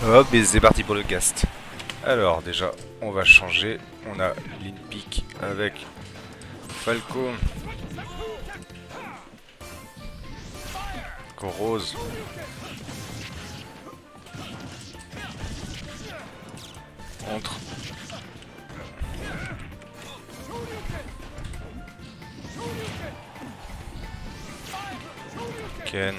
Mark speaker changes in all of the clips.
Speaker 1: Hop, et c'est parti pour le cast. Alors déjà, on va changer. On a l'Inpic avec Falco, Rose, entre Ken,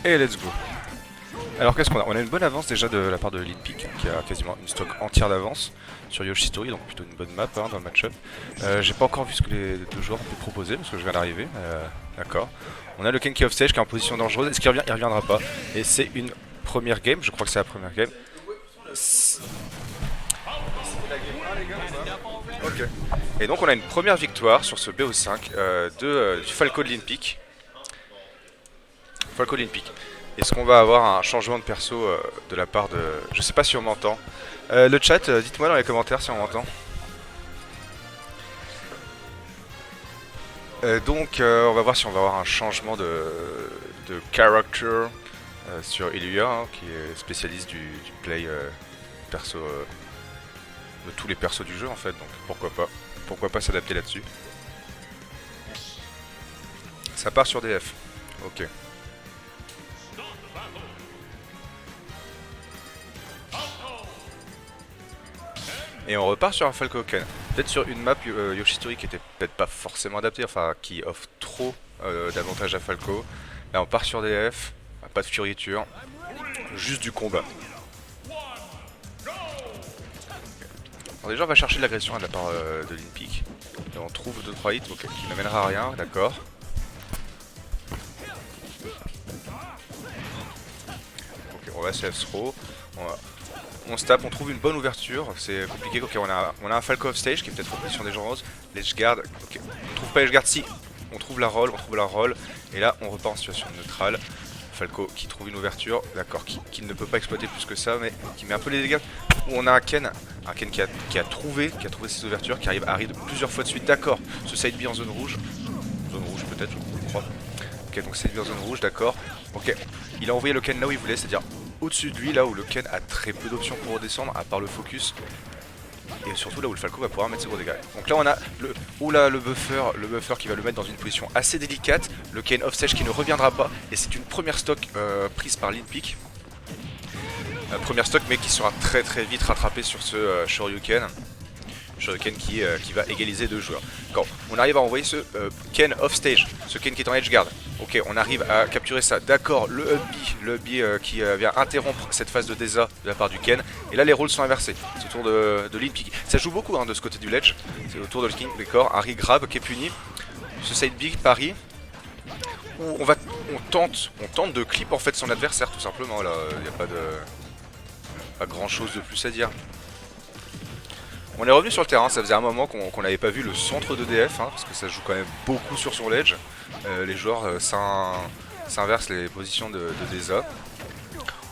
Speaker 1: et let's go. Alors qu'est-ce qu'on a? On a une bonne avance déjà de la part de l'Inpic, qui a quasiment une stock entière d'avance sur Yoshitori, donc plutôt une bonne map dans le match-up. J'ai pas encore vu ce que les deux joueurs ont pu proposer, parce que je viens d'arriver. D'accord. On a le Ken qui est off stage, qui est en position dangereuse. Est-ce qu'il revient? Il reviendra pas. Et c'est une première game, je crois que c'est la première game. Ok. Et donc on a une première victoire sur ce BO5 du Falco de l'Inpic. Falco de l'Inpic. Est-ce qu'on va avoir un changement de perso de la part de... Je sais pas si on m'entend. Le chat, dites-moi dans les commentaires si on m'entend. On va voir si on va avoir un changement de character sur Ilya, hein, qui est spécialiste du play perso de tous les persos du jeu en fait, donc pourquoi pas. Pourquoi pas s'adapter là-dessus. Ça part sur DF. Ok. Et on repart sur un Falco Ken. Peut-être sur une map Yoshitori qui était peut-être pas forcément adaptée, enfin qui offre trop d'avantages à Falco. Là on part sur DF, pas de fioriture, juste du combat. Alors déjà on va chercher de l'agression de la part de l'Inpic. Et on trouve 2-3 hits qui n'amènera à rien, d'accord. Ok, on va CF throw. On se tape, on trouve une bonne ouverture, c'est compliqué. Ok, on a un Falco off stage qui est peut-être en position dangereuse. L'edge guard, ok, on trouve pas l'edge guard, si, on trouve la roll, et là on repart en situation neutrale. Falco qui trouve une ouverture, d'accord, qui ne peut pas exploiter plus que ça, mais qui met un peu les dégâts. Où on a un Ken qui a trouvé ses ouvertures, qui arrive à read plusieurs fois de suite, d'accord. Ce side B en zone rouge peut-être, je crois. Ok, donc side B en zone rouge, d'accord. Ok, il a envoyé le Ken là où il voulait, c'est-à-dire au-dessus de lui, là où le Ken a très peu d'options pour redescendre, à part le focus. Et surtout là où le Falco va pouvoir mettre ses gros dégâts. Donc là on a le buffer qui va le mettre dans une position assez délicate. Le Ken off-stage qui ne reviendra pas. Et c'est une première stock prise par l'Inpic. Première stock mais qui sera très très vite rattrapée sur ce Shoryuken. Shoryuken qui va égaliser deux joueurs. Quand on arrive à envoyer ce Ken off-stage, ce Ken qui est en edge guard. Ok, on arrive à capturer ça. D'accord, le up B qui vient interrompre cette phase de Deza de la part du Ken. Et là, les rôles sont inversés. C'est au tour de l'Inpic. Ça joue beaucoup hein, de ce côté du ledge. C'est au tour de le King, d'accord. Harry grab qui est puni. Ce side B pari. Où on tente de clip en fait son adversaire tout simplement. Là, il n'y a pas grand chose de plus à dire. On est revenu sur le terrain, ça faisait un moment qu'on n'avait pas vu le centre de DF, hein, parce que ça joue quand même beaucoup sur son ledge. Les joueurs s'inversent les positions de Deza.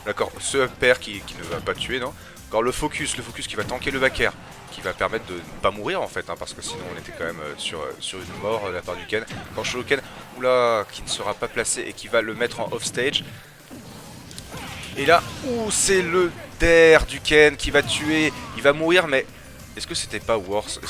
Speaker 1: D'accord, ce up pair qui ne va pas tuer, non. Encore le focus qui va tanker le back air, qui va permettre de ne pas mourir en fait, hein, parce que sinon on était quand même sur une mort de la part du Ken. Quand Shoryuken, oula, qui ne sera pas placé et qui va le mettre en off stage. Et là, c'est le dair du Ken qui va tuer, il va mourir, mais... Est-ce que c'était pas worse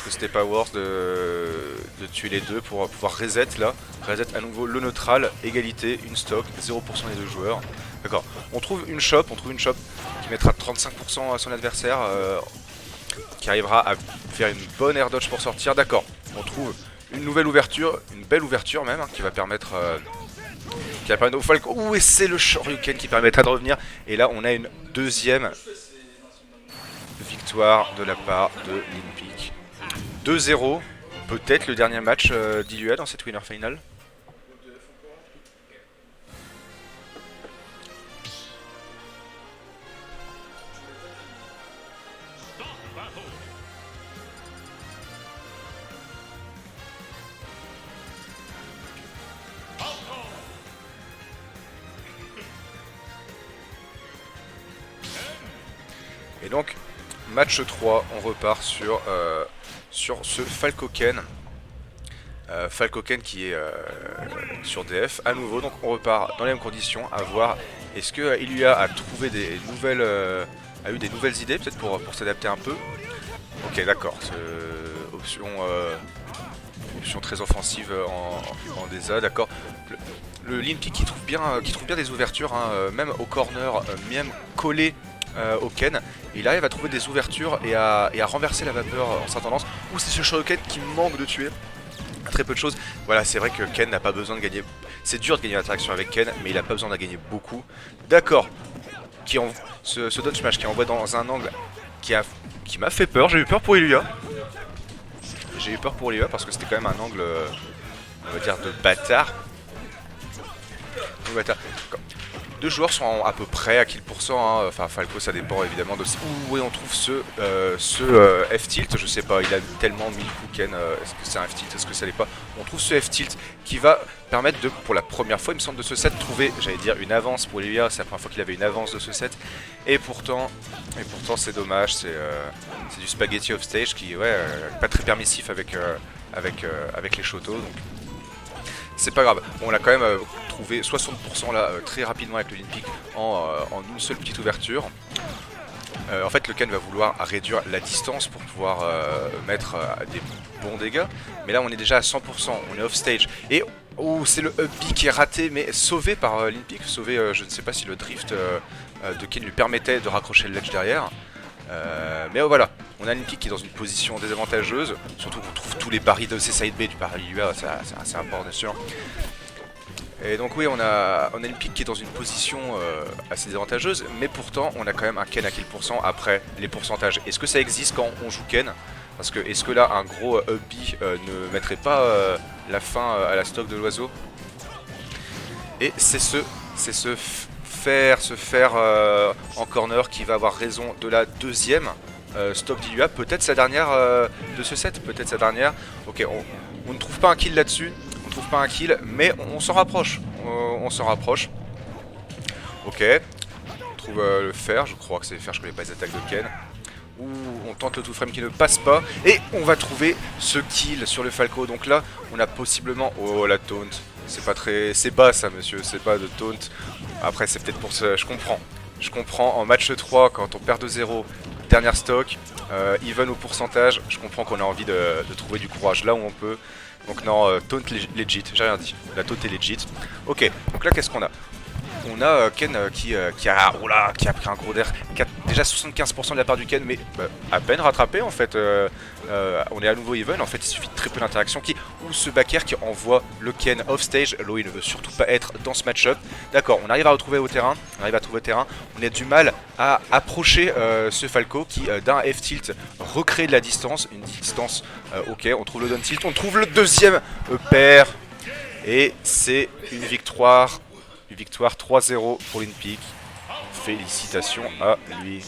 Speaker 1: de tuer les deux pour pouvoir reset là? Reset à nouveau le neutral, égalité, une stock, 0% des deux joueurs. D'accord, on trouve une shop qui mettra 35% à son adversaire, qui arrivera à faire une bonne air dodge pour sortir. D'accord, on trouve une nouvelle ouverture, une belle ouverture même, hein, qui va permettre au Falco. Ouh, et c'est le Shoryuken qui permettra de revenir. Et là, on a une deuxième victoire de la part de l'Inpic. 2-0, peut-être le dernier match d'Ilya dans cette winner final. Et donc, match 3, on repart sur ce Falco Ken. Falco Ken qui est sur DF à nouveau, donc on repart dans les mêmes conditions, à voir est-ce que Ilia a trouvé des nouvelles, a eu des nouvelles idées peut-être pour s'adapter un peu. Ok, d'accord, option très offensive en DESA, d'accord. Le Limpy qui trouve bien des ouvertures, hein, même au corner, même collé au Ken. Il arrive à trouver des ouvertures et à renverser la vapeur en sa tendance. Ou c'est ce Shoryuken qui manque de tuer. Très peu de choses. Voilà, c'est vrai que Ken n'a pas besoin de gagner. C'est dur de gagner l'interaction avec Ken, mais il n'a pas besoin de gagner beaucoup. D'accord. Ce dodge smash qui envoie dans un angle qui m'a fait peur. J'ai eu peur pour Ilia. J'ai eu peur pour Ilia parce que c'était quand même un angle, on va dire, de bâtard. Deux joueurs sont à peu près à kill %, hein. Enfin Falco ça dépend évidemment de où on trouve ce F-tilt, je sais pas, il a tellement mis le coup Ken, est-ce que c'est un F-tilt, est-ce que ça l'est pas. On trouve ce F-tilt qui va permettre de, pour la première fois il me semble de ce set, trouver, j'allais dire une avance pour Ilia, c'est la première fois qu'il avait une avance de ce set. Et pourtant c'est dommage, c'est du spaghetti off stage qui pas très permissif avec les Shotos, donc c'est pas grave. Bon, on l'a quand même trouvé 60% là très rapidement avec le Limpy en une seule petite ouverture. En fait, le Ken va vouloir réduire la distance pour pouvoir mettre des bons dégâts. Mais là, on est déjà à 100%, on est off stage. Et c'est le up B qui est raté, mais sauvé par Limpy. Sauvé, je ne sais pas si le drift de Ken lui permettait de raccrocher le ledge derrière. Mais voilà, on a Limpy qui est dans une position désavantageuse, surtout qu'on trouve tous les paris de ces side B du pari UA, c'est assez important bien sûr. Et donc oui, on a Limpy qui est dans une position assez désavantageuse, mais pourtant on a quand même un Ken à kill % après les pourcentages. Est-ce que ça existe quand on joue Ken? Parce que est-ce que là un gros up B ne mettrait pas la fin à la stock de l'oiseau? Et c'est ce faire en corner qui va avoir raison de la deuxième stock d'Ilua, peut-être sa dernière de ce set, peut-être sa dernière. Ok, on ne trouve pas un kill là-dessus, on ne trouve pas un kill, mais on s'en rapproche, on s'en rapproche. Ok, on trouve le fer, je crois que c'est le fer, je connais pas les attaques de Ken. Ouh, on tente le 2-frame qui ne passe pas, et on va trouver ce kill sur le Falco, donc là on a possiblement, oh la taunt. C'est pas très... C'est bas ça monsieur, c'est pas de taunt. Après c'est peut-être pour ça, je comprends, en match 3 quand on perd 2-0, dernière stock, even au pourcentage, je comprends qu'on a envie de trouver du courage là où on peut. Donc non, taunt legit, j'ai rien dit, la taunt est legit. Ok, donc là qu'est-ce qu'on a? On a Ken qui a pris un gros d'air, déjà 75% de la part du Ken, mais à peine rattrapé en fait. On est à nouveau even, en fait il suffit de très peu d'interaction ou ce back air qui envoie le Ken off stage. Lo il ne veut surtout pas être dans ce match-up. D'accord, on arrive à retrouver au terrain, on a du mal à approcher ce Falco qui d'un F-tilt recrée de la distance, une distance, ok, on trouve le down tilt, on trouve le deuxième pair, et c'est une victoire. Victoire 3-0 pour Limpy. Félicitations à lui.